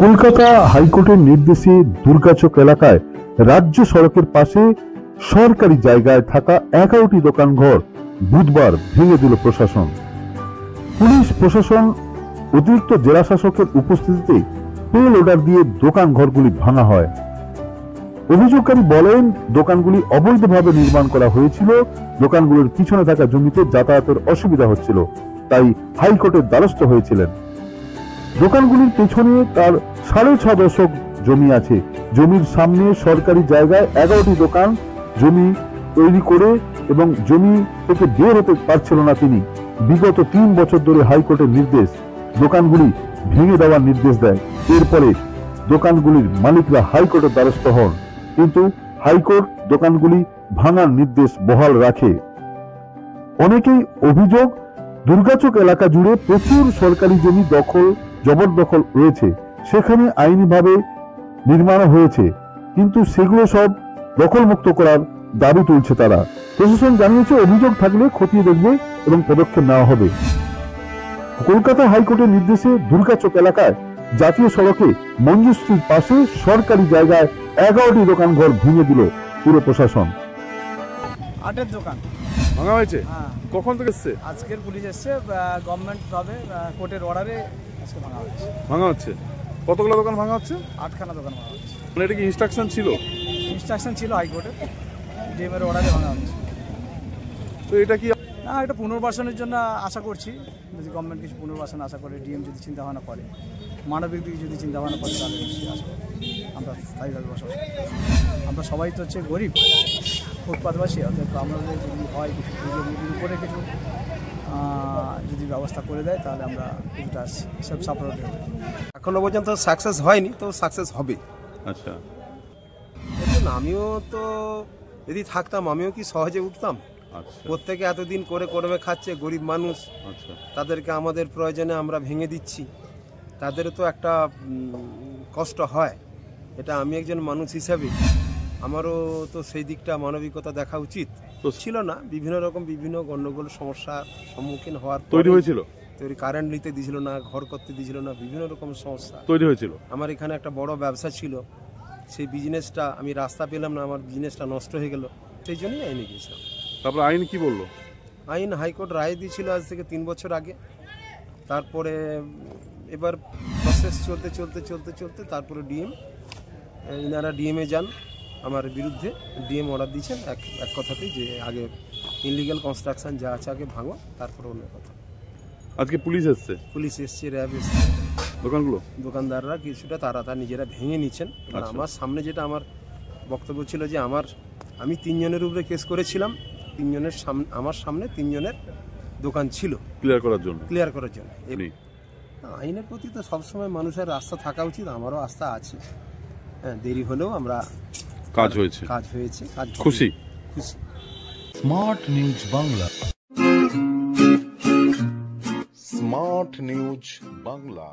কলকাতা হাইকোর্টের নির্দেশে দুর্গাচক এলাকায় রাজ্য সড়কের পাশে সরকারি জায়গায় থাকা 11টি দোকানঘর বুধবার ভেঙে দিল প্রশাসন। পুলিশ প্রশাসন অতিরিক্ত জেলা শাসকের উপস্থিতিতে পেল অর্ডার দিয়ে দোকানঘরগুলি ভাঙা হয়। অভিযোগকারী বলেন, দোকানগুলি অবৈধভাবে নির্মাণ করা হয়েছিল। দোকানগুলির পিছনে থাকা জমিতে যাতায়াতের অসুবিধা হচ্ছিল, তাই হাইকোর্টের দ্বারস্থ হয়েছিলেন। দোকানগুলির পেছনে তার 6.5 দশক জমি আছে। জমির সামনে সরকারি জায়গায় 11টি দোকান জমি তৈরি করে এবং জমি থেকে বের হতে পারছিল না তিনি। বিগত 3 বছর ধরে হাইকোর্টের নির্দেশ দোকানগুলি ভেঙে দেওয়ার নির্দেশ দেয়। এরপরে দোকানগুলির মালিকরা হাইকোর্টের দ্বারস্থ হন, কিন্তু হাইকোর্ট দোকানগুলি ভাঙার নির্দেশ বহাল রাখে। অনেকেই অভিযোগ, দুর্গাচক এলাকা জুড়ে প্রচুর সরকারি জমি জবরদখল রয়েছে, সেখানে আইনিভাবে নির্মাণ হয়েছে, কিন্তু সেগুলো সব দখলমুক্ত করার দাবি তুলছে তারা। প্রশাসন জানিয়েছে, অভিযোগ থাকলে খতিয়ে দেখবে এবং পদক্ষেপ নেওয়া হবে। কলকাতা হাইকোর্টের নির্দেশে দুর্গাচক এলাকায় জাতীয় সড়কে মঞ্জুশ্রীর পাশে সরকারি জায়গায় 11টি দোকানঘর ভেঙে দিল পুরো প্রশাসন। 8 দোকান ভাঙা হয়েছে। কখন থেকে এসছে? আজকের পুলিশ এসছে, গভর্নমেন্ট ভাবে কোর্টের অর্ডারে আজকে ভাঙা হচ্ছে। কতগুলো দোকান ভাঙা হচ্ছে? 8খানা দোকান ভাঙা হচ্ছে। মানে এটা কি ইনস্ট্রাকশন ছিল? ইনস্ট্রাকশন ছিল হাইকোর্টের, ডিএম এর অর্ডারে ভাঙা হচ্ছে। তো এটা কি না, এটা পুনর্বাসনের জন্য আশা করছি, যদি গভর্নমেন্ট কিছু পুনর্বাসন আশা করে, ডিএম যদি চিন্তা ভাবনা করে, মানবিক দিকে যদি চিন্তা ভাবনা করে, তাহলে নিশ্চয়ই আশা করি আমরা স্থায়ীভাবে বসবাস। আমরা সবাই তো হচ্ছে গরিব ফুটপাথবাসী, অর্থাৎ আমাদের যদি হয় কিছু উপরে কিছু যদি ব্যবস্থা করে দেয়, তাহলে আমরা কিছুটা সব সাপোর্ট দেবো। এখনো পর্যন্ত সাকসেস হয়নি, তো সাকসেস হবে। আচ্ছা, দেখুন, আমিও তো যদি থাকতাম আমিও কি সহজে উঠতাম? প্রত্যেকে এতদিন করে কর্মে খাচ্ছে, গরিব মানুষ। আচ্ছা, তাদেরকে আমাদের প্রয়োজনে আমরা ভেঙে দিচ্ছি, তাদেরও তো একটা কষ্ট হয়। এটা আমি একজন মানুষ হিসাবে আমারও তো সেই দিকটা মানবিকতা দেখা উচিত তো ছিল না। বিভিন্ন গণ্ডগোল সমস্যার সম্মুখীন হওয়ার তৈরি হয়েছিল। কারেন্ট নিতে দিয়েছিল না, ঘর করতে দিয়েছিল না, বিভিন্ন রকম সমস্যা তৈরি হয়েছিল। আমার এখানে একটা বড় ব্যবসা ছিল, সেই বিজনেসটা আমি রাস্তা পেলাম না, আমার বিজনেসটা নষ্ট হয়ে গেল, সেই জন্যই আইনে গিয়েছিলাম। তারপর আইন কি বললো? আইন হাইকোর্ট রায় দিয়েছিল আজ থেকে 3 বছর আগে। তারপরে এবার প্রসেস চলতে তারপরে ইনারা ডিএমে যান আমার বিরুদ্ধে। ডিএম অর্ডার দিয়েছেন এক কথাতেই, যে আগে ইনলিগাল কনস্ট্রাকশন যা আছে আগে ভাঙো, তারপরে অন্য কথা। আজকে পুলিশ এসছে, র্যাব এসছে। দোকানদাররা কিছুটা তারা নিজেরা ভেঙে নিচ্ছেন। আমার সামনে যেটা আমার বক্তব্য ছিল, যে আমি 3 জনের উপরে কেস করেছিলাম। 3 জনের আমার সামনে 3 জনের দোকান ছিল ক্লিয়ার করার জন্য। আইনের প্রতি তো সবসময় মানুষের আস্থা থাকা উচিত, আমারও আস্থা আছে। হ্যাঁ, দেরি হলেও আমরা কাজ হয়েছে খুশি। Smart news Bangla. Smart news Bangla.